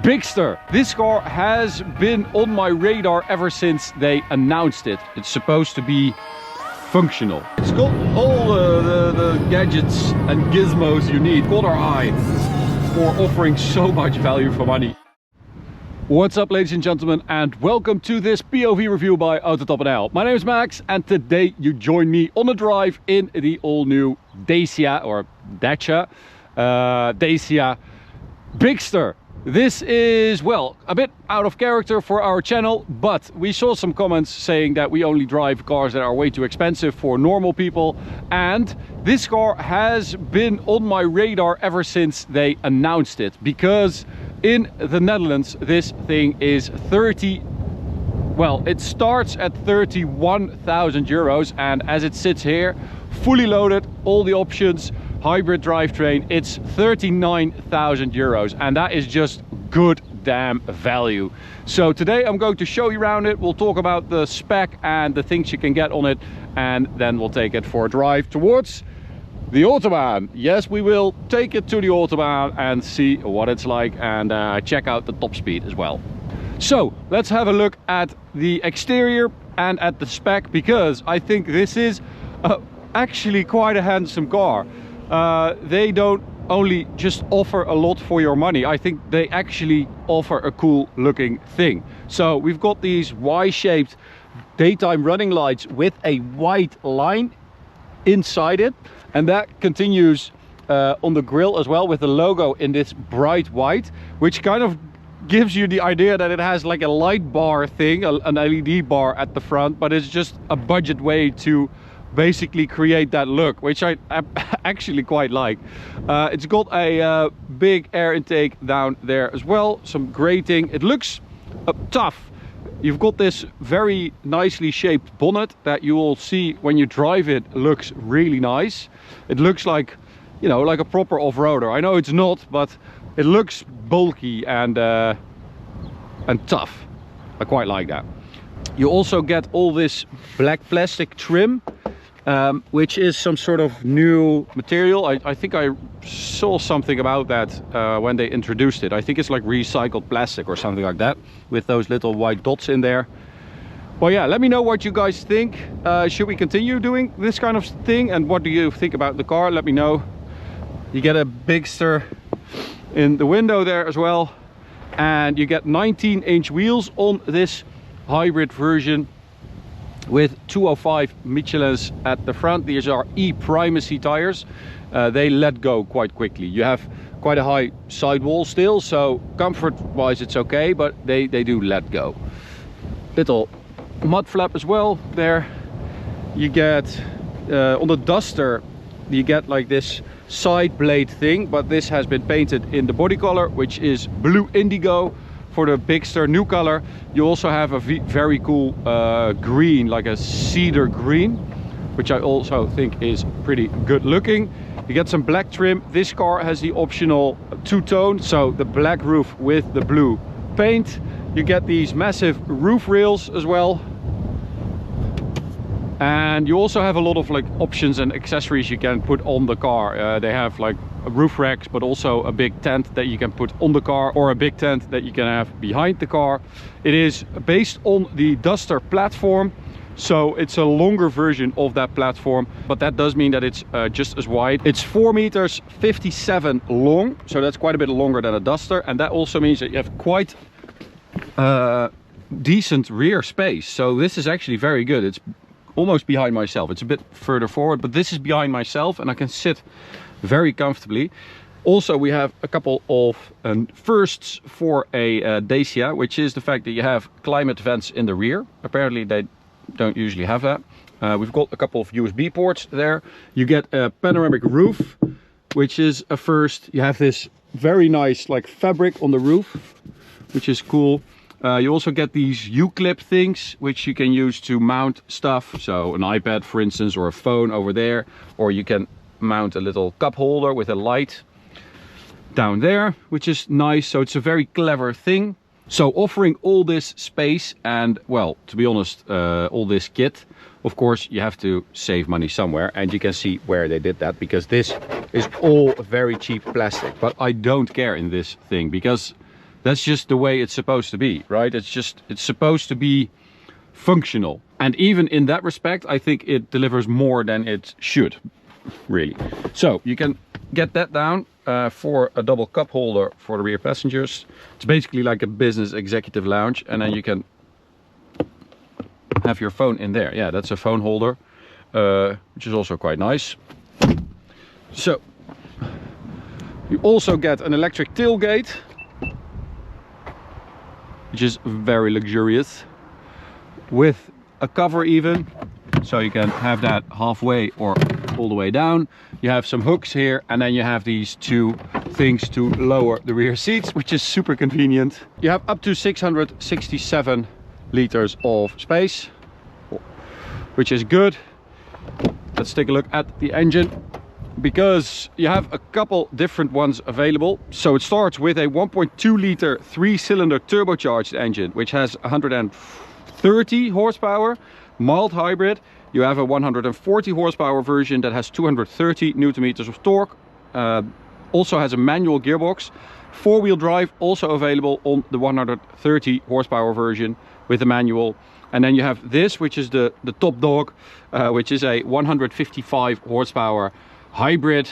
Bigster. This car has been on my radar ever since they announced it. It's supposed to be functional. It's got all the gadgets and gizmos you need. Caught our eye for offering so much value for money. What's up, ladies and gentlemen, and welcome to this POV review by Autobahn. My name is Max, and today you join me on a drive in the all-new DACIA or DACIA Bigster. This is, well, a bit out of character for our channel, but we saw some comments saying that we only drive cars that are way too expensive for normal people, and this car has been on my radar ever since they announced it, because in the Netherlands this thing is it starts at 31,000 euros, and as it sits here, fully loaded, all the options, hybrid drivetrain, it's 39,000 euros, and that is just good damn value. So today I'm going to show you around it. We'll talk about the spec and the things you can get on it, and then we'll take it for a drive towards the Autobahn. Yes, we will take it to the Autobahn and see what it's like, and check out the top speed as well. So let's have a look at the exterior and at the spec, because I think this is actually quite a handsome car. They don't only just offer a lot for your money, I think they actually offer a cool looking thing. So we've got these Y-shaped daytime running lights with a white line inside it, and that continues on the grille as well with the logo in this bright white, which kind of gives you the idea that it has like a light bar thing, an LED bar at the front, but it's just a budget way to basically create that look, which I actually quite like. It's got a big air intake down there as well, some grating. It looks tough. You've got this very nicely shaped bonnet that you will see when you drive it. Looks really nice. It looks like, you know, like a proper off-roader. I know it's not, but it looks bulky and tough. I quite like that. You also get all this black plastic trim, which is some sort of new material. I think I saw something about that when they introduced it. I think it's like recycled plastic or something like that, with those little white dots in there. Well, yeah, let me know what you guys think. Should we continue doing this kind of thing, and what do you think about the car? Let me know. You get a Bigster in the window there as well, and you get 19-inch wheels on this hybrid version with 205 Michelins at the front. These are e-primacy tires. They let go quite quickly. You have quite a high sidewall still, so comfort wise it's okay, but they do let go. Little mud flap as well there. You get on the Duster, you get like this side blade thing, but this has been painted in the body color, which is blue indigo. For the Bigster new color, you also have a very cool green, like a cedar green, which I also think is pretty good looking. You get some black trim. This car has the optional two-tone, so the black roof with the blue paint. You get these massive roof rails as well, and you also have a lot of like options and accessories you can put on the car. They have like roof racks, but also a big tent that you can put on the car, or a big tent that you can have behind the car. It is based on the Duster platform, so it's a longer version of that platform, but that does mean that it's just as wide. It's 4.57 meters long, so that's quite a bit longer than a Duster, and that also means that you have quite decent rear space. So this is actually very good. It's almost behind myself. It's a bit further forward, but this is behind myself, and I can sit very comfortably. Also, we have a couple of firsts for a DACIA, which is the fact that you have climate vents in the rear. Apparently they don't usually have that. We've got a couple of USB ports there. You get a panoramic roof, which is a first. You have this very nice like fabric on the roof, which is cool. You also get these U-clip things, which you can use to mount stuff. So an iPad, for instance, or a phone over there, or you can mount a little cup holder with a light down there, which is nice. So it's a very clever thing. So offering all this space and, well, to be honest, all this kit, of course you have to save money somewhere, and you can see where they did that, because this is all very cheap plastic. But I don't care in this thing, because That's just the way it's supposed to be, right? It's supposed to be functional. And even in that respect, I think it delivers more than it should, really. So you can get that down for a double cup holder for the rear passengers. It's basically like a business executive lounge, and then you can have your phone in there. Yeah, that's a phone holder, which is also quite nice. So you also get an electric tailgate, which is very luxurious, with a cover even, so you can have that halfway or all the way down. You have some hooks here, and then you have these two things to lower the rear seats, which is super convenient. You have up to 667 liters of space, which is good. Let's take a look at the engine, because you have a couple different ones available. So it starts with a 1.2 liter 3-cylinder turbocharged engine, which has 130 horsepower, mild hybrid. You have a 140 horsepower version that has 230 newton meters of torque. Also has a manual gearbox. 4-wheel drive also available on the 130 horsepower version with a manual. And then you have this, which is the top dog, which is a 155 horsepower hybrid,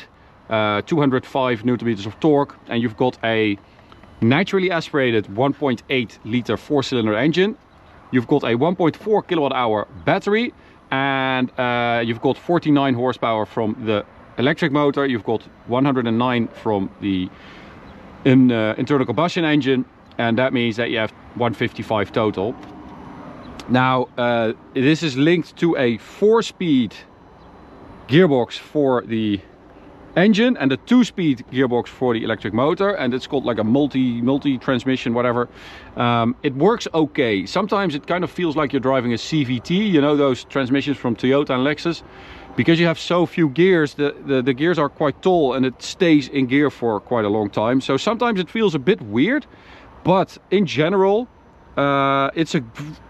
205 newton meters of torque, and you've got a naturally aspirated 1.8 liter 4-cylinder engine. You've got a 1.4 kilowatt hour battery, and you've got 49 horsepower from the electric motor. You've got 109 from the internal combustion engine, and that means that you have 155 total. Now this is linked to a 4-speed gearbox for the engine and a 2-speed gearbox for the electric motor, and it's called like a multi transmission, whatever. It works okay. Sometimes it kind of feels like you're driving a CVT, you know, those transmissions from Toyota and Lexus, because you have so few gears. The gears are quite tall, and it stays in gear for quite a long time. So sometimes it feels a bit weird, but in general it's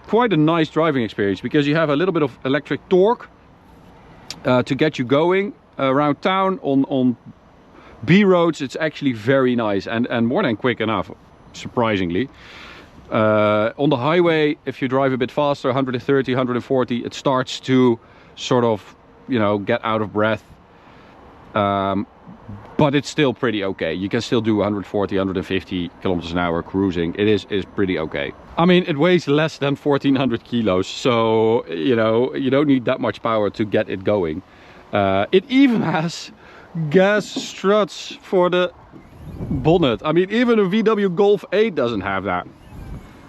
quite a nice driving experience, because you have a little bit of electric torque to get you going around town. On B roads it's actually very nice, and more than quick enough, surprisingly. On the highway, if you drive a bit faster, 130, 140, it starts to sort of, you know, get out of breath, but it's still pretty okay. You can still do 140, 150 kilometers an hour cruising. It is pretty okay. I mean, it weighs less than 1400 kilos, so you know, you don't need that much power to get it going. It even has gas struts for the bonnet. I mean, even a VW Golf 8 doesn't have that.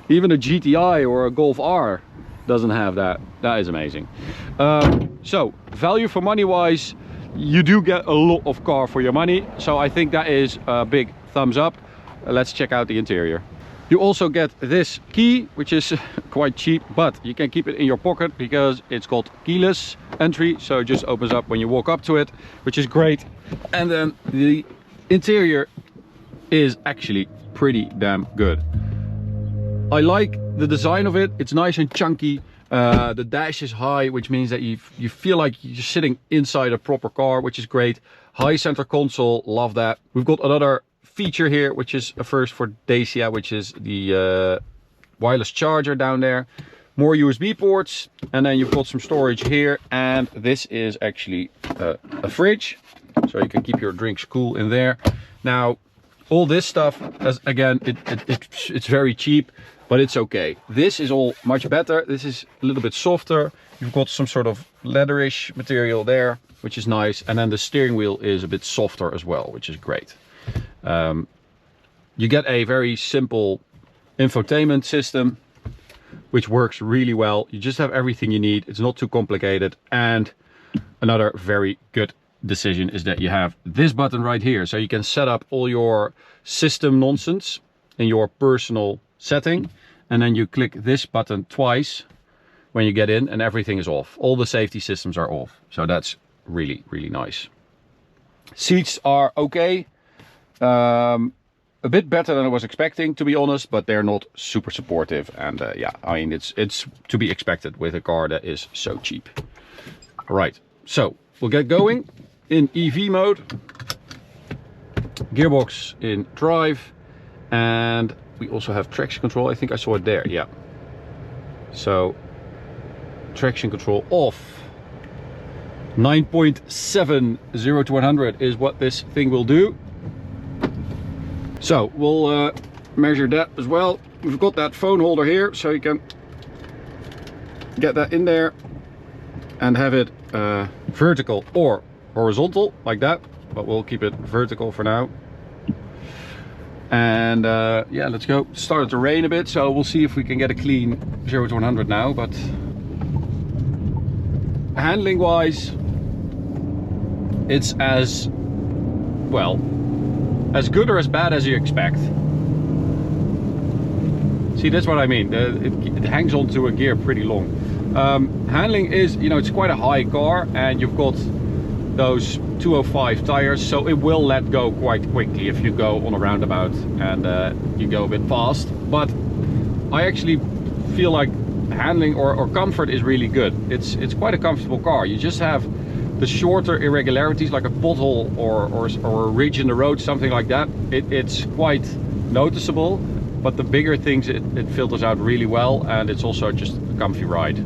Even a GTI or a Golf R doesn't have that. That is amazing. So value for money wise, you do get a lot of car for your money, so I think that is a big thumbs up. Let's check out the interior. You also get this key, which is quite cheap, but you can keep it in your pocket because it's called keyless entry, so it just opens up when you walk up to it, which is great. And then the interior is actually pretty damn good. I like the design of it. It's nice and chunky. The dash is high, which means that you feel like you're sitting inside a proper car, which is great. High center console, love that. We've got another feature here, which is a first for Dacia, which is the wireless charger down there. More USB ports, and then you've got some storage here, and this is actually a fridge, so you can keep your drinks cool in there. Now, all this stuff, as again, it's very cheap, but it's okay. This is all much better. This is a little bit softer. You've got some sort of leatherish material there, which is nice, and then the steering wheel is a bit softer as well, which is great. You get a very simple infotainment system, which works really well. You just have everything you need. It's not too complicated. And another very good decision is that you have this button right here, so you can set up all your system nonsense in your personal setting, and then you click this button twice when you get in, and everything is off. All the safety systems are off, so that's really nice. Seats are okay. A bit better than I was expecting, to be honest, but they're not super supportive, and yeah, I mean, it's to be expected with a car that is so cheap. All right, so we'll get going in EV mode, gearbox in drive, and we also have traction control. I think I saw it there, yeah. So traction control off. 9.7 0 to 100 is what this thing will do. So we'll measure that as well. We've got that phone holder here, so you can get that in there and have it vertical or horizontal like that, but we'll keep it vertical for now. And yeah, let's go. It started to rain a bit, so we'll see if we can get a clean 0 to 100 now. But handling wise, it's as well as good or as bad as you expect. See, that's what I mean. It hangs onto a gear pretty long. Handling is, you know, it's quite a high car, and you've got those 205 tires, so it will let go quite quickly if you go on a roundabout and you go a bit fast. But I actually feel like handling or comfort is really good. It's quite a comfortable car. You just have the shorter irregularities, like a pothole or a ridge in the road, something like that. It's quite noticeable, but the bigger things it filters out really well, and it's also just a comfy ride.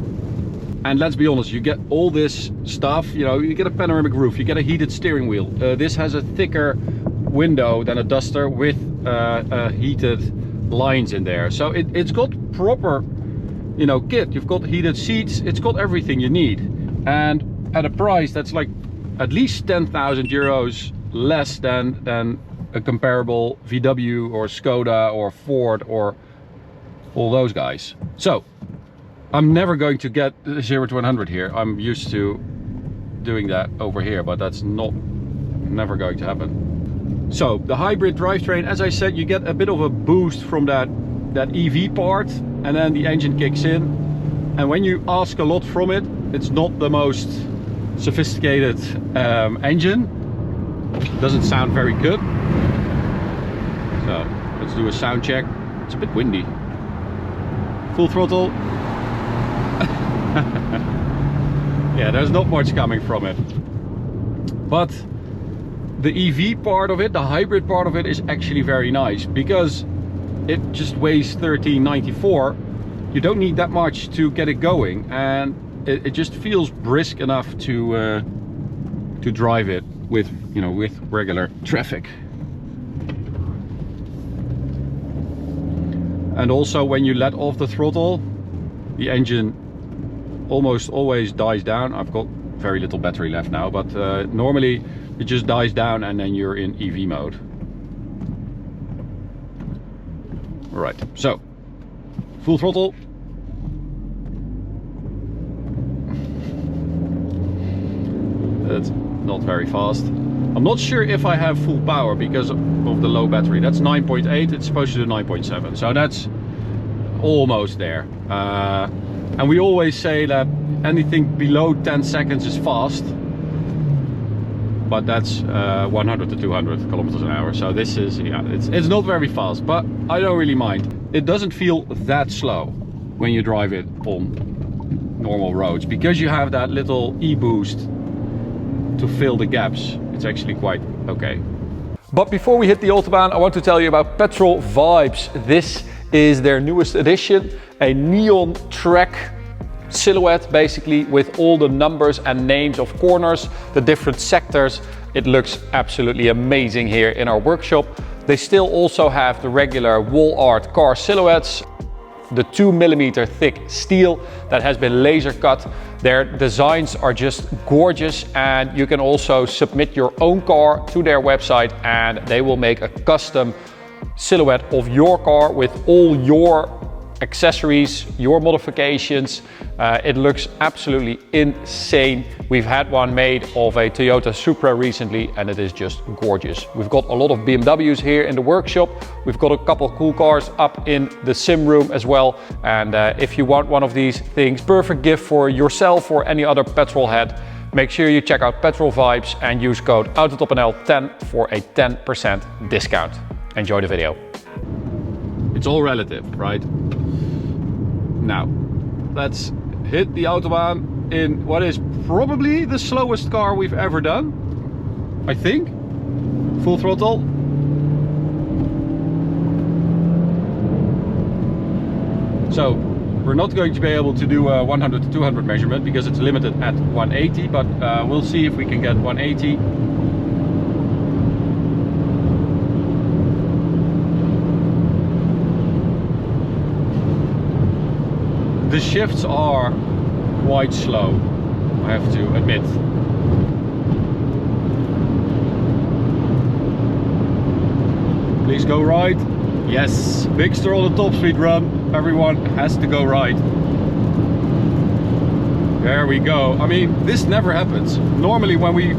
And let's be honest, you get all this stuff, you know, you get a panoramic roof, you get a heated steering wheel. This has a thicker window than a Duster with heated lines in there. So it's got proper, you know, kit. You've got heated seats, it's got everything you need. And at a price that's like at least 10,000 euros less than a comparable VW or Skoda or Ford or all those guys. So I'm never going to get 0 to 100 here. I'm used to doing that over here, but that's never going to happen. So the hybrid drivetrain, as I said, you get a bit of a boost from that EV part, and then the engine kicks in. And when you ask a lot from it, it's not the most sophisticated engine. It doesn't sound very good. So let's do a sound check. It's a bit windy. Full throttle. Yeah, there's not much coming from it. But the EV part of it, the hybrid part of it, is actually very nice, because it just weighs 1394. You don't need that much to get it going, and it just feels brisk enough to drive it with, you know, with regular traffic. And also when you let off the throttle, the engine almost always dies down. I've got very little battery left now, but normally it just dies down and then you're in EV mode. All right, so full throttle. That's not very fast. I'm not sure if I have full power because of the low battery. That's 9.8, it's supposed to do 9.7, so that's almost there. And we always say that anything below 10 seconds is fast, but that's 100 to 200 kilometers an hour. So this is, yeah, it's not very fast, but I don't really mind. It doesn't feel that slow when you drive it on normal roads, because you have that little e-boost to fill the gaps. It's actually quite okay. But before we hit the Autobahn, I want to tell you about Petrol Vibes. This is their newest edition, a neon track silhouette, basically, with all the numbers and names of corners, the different sectors. It looks absolutely amazing here in our workshop. They still also have the regular wall art car silhouettes, the 2mm thick steel that has been laser cut. Their designs are just gorgeous, and you can also submit your own car to their website and they will make a custom silhouette of your car with all your accessories, your modifications. It looks absolutely insane. We've had one made of a Toyota Supra recently and it is just gorgeous. We've got a lot of BMWs here in the workshop. We've got a couple of cool cars up in the sim room as well. And if you want one of these things, perfect gift for yourself or any other petrol head, make sure you check out Petrol Vibes and use code AUTOTOPNL10 for a 10% discount. Enjoy the video. It's all relative, right? Now, let's hit the Autobahn in what is probably the slowest car we've ever done, I think. Full throttle. So we're not going to be able to do a 100 to 200 measurement because it's limited at 180, but we'll see if we can get 180. The shifts are quite slow, I have to admit. Please go right. Yes, Bigster on the top speed run. Everyone has to go right. There we go. I mean, this never happens. Normally when we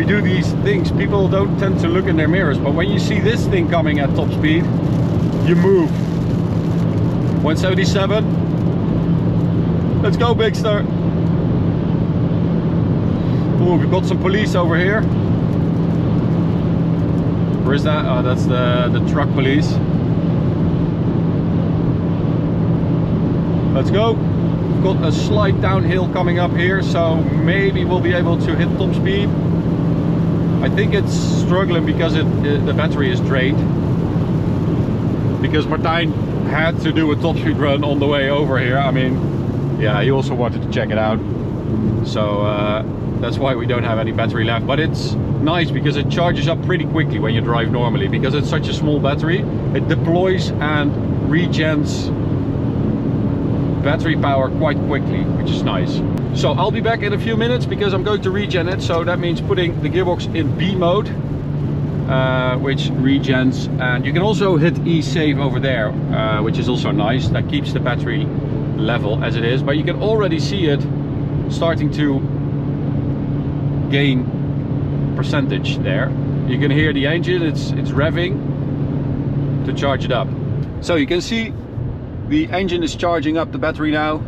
do these things, people don't tend to look in their mirrors, but when you see this thing coming at top speed, you move. 177. Let's go, Bigster. Oh, we've got some police over here. Where is that? Oh, that's the truck police. Let's go. We've got a slight downhill coming up here, so maybe we'll be able to hit top speed. I think it's struggling because the battery is drained. Because Martijn had to do a top speed run on the way over here. I mean, yeah, he also wanted to check it out. So that's why we don't have any battery left. But it's nice because it charges up pretty quickly when you drive normally. Because it's such a small battery, it deploys and regens battery power quite quickly, which is nice. So I'll be back in a few minutes because I'm going to regen it. So that means putting the gearbox in B mode, which regens. And you can also hit E save over there, which is also nice. That keeps the battery level as it is, but you can already see it starting to gain percentage there. You can hear the engine, it's revving to charge it up. So you can see the engine is charging up the battery now,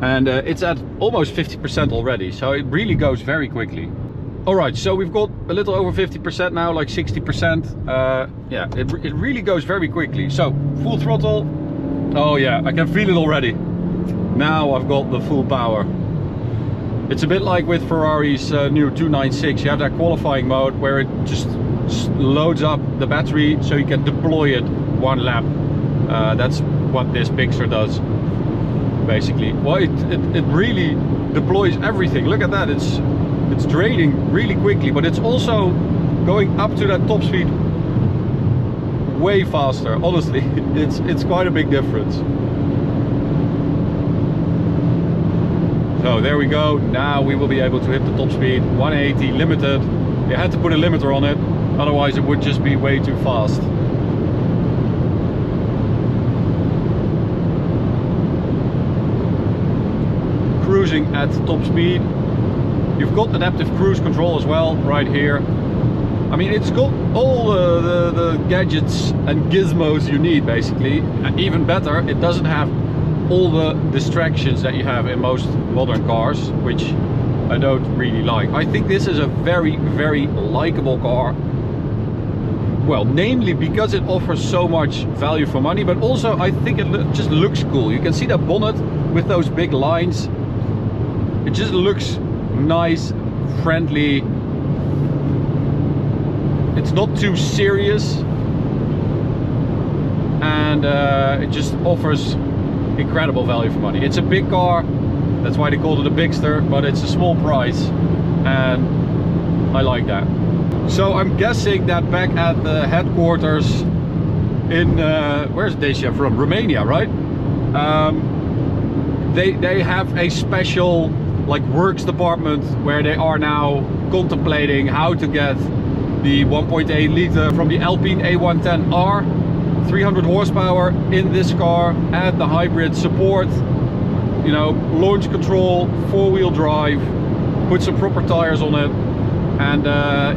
and it's at almost 50% already, so it really goes very quickly. Alright, so we've got a little over 50% now, like 60%. Yeah, it really goes very quickly. So full throttle. Oh yeah, I can feel it already. Now I've got the full power. It's a bit like with Ferrari's new 296. You have that qualifying mode where it just loads up the battery so you can deploy it one lap. That's what this Bigster does, basically. Well, it really deploys everything. Look at that, it's draining really quickly, but it's also going up to that top speed way faster. Honestly, it's quite a big difference. So there we go. Now we will be able to hit the top speed, 180 limited. You had to put a limiter on it, otherwise it would just be way too fast. Cruising at top speed. You've got adaptive cruise control as well right here. I mean, it's got all the gadgets and gizmos you need, basically. And even better, it doesn't have all the distractions that you have in most modern cars, which I don't really like. I think this is a very, very likable car. Well, namely because it offers so much value for money, but also I think it just looks cool. You can see that bonnet with those big lines. It just looks nice, friendly. It's not too serious, and it just offers incredible value for money. It's a big car, that's why they called it a Bigster, but it's a small price, and I like that. So I'm guessing that back at the headquarters in where's DACIA from? Romania, right? They have a special like works department where they are now contemplating how to get the 1.8 liter from the Alpine A110R, 300 horsepower in this car, add the hybrid support, you know, launch control, four-wheel drive, put some proper tires on it, and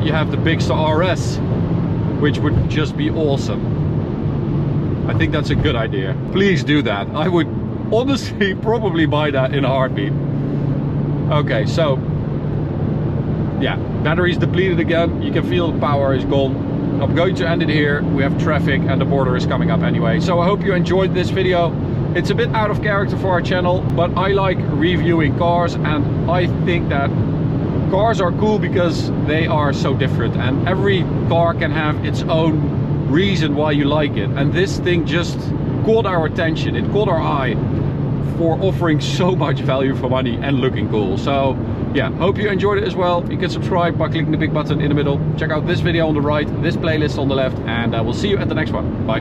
you have the Bigster RS, which would just be awesome. I think that's a good idea. Please do that. I would honestly probably buy that in a heartbeat. Okay, so yeah, battery's depleted again. You can feel the power is gone. I'm going to end it here. We have traffic and the border is coming up anyway. So I hope you enjoyed this video. It's a bit out of character for our channel, but I like reviewing cars, and I think that cars are cool because they are so different, and every car can have its own reason why you like it. And this thing just caught our attention, it caught our eye for offering so much value for money and looking cool. So yeah, hope you enjoyed it as well. You can subscribe by clicking the big button in the middle. Check out this video on the right, this playlist on the left, and I will see you at the next one. Bye.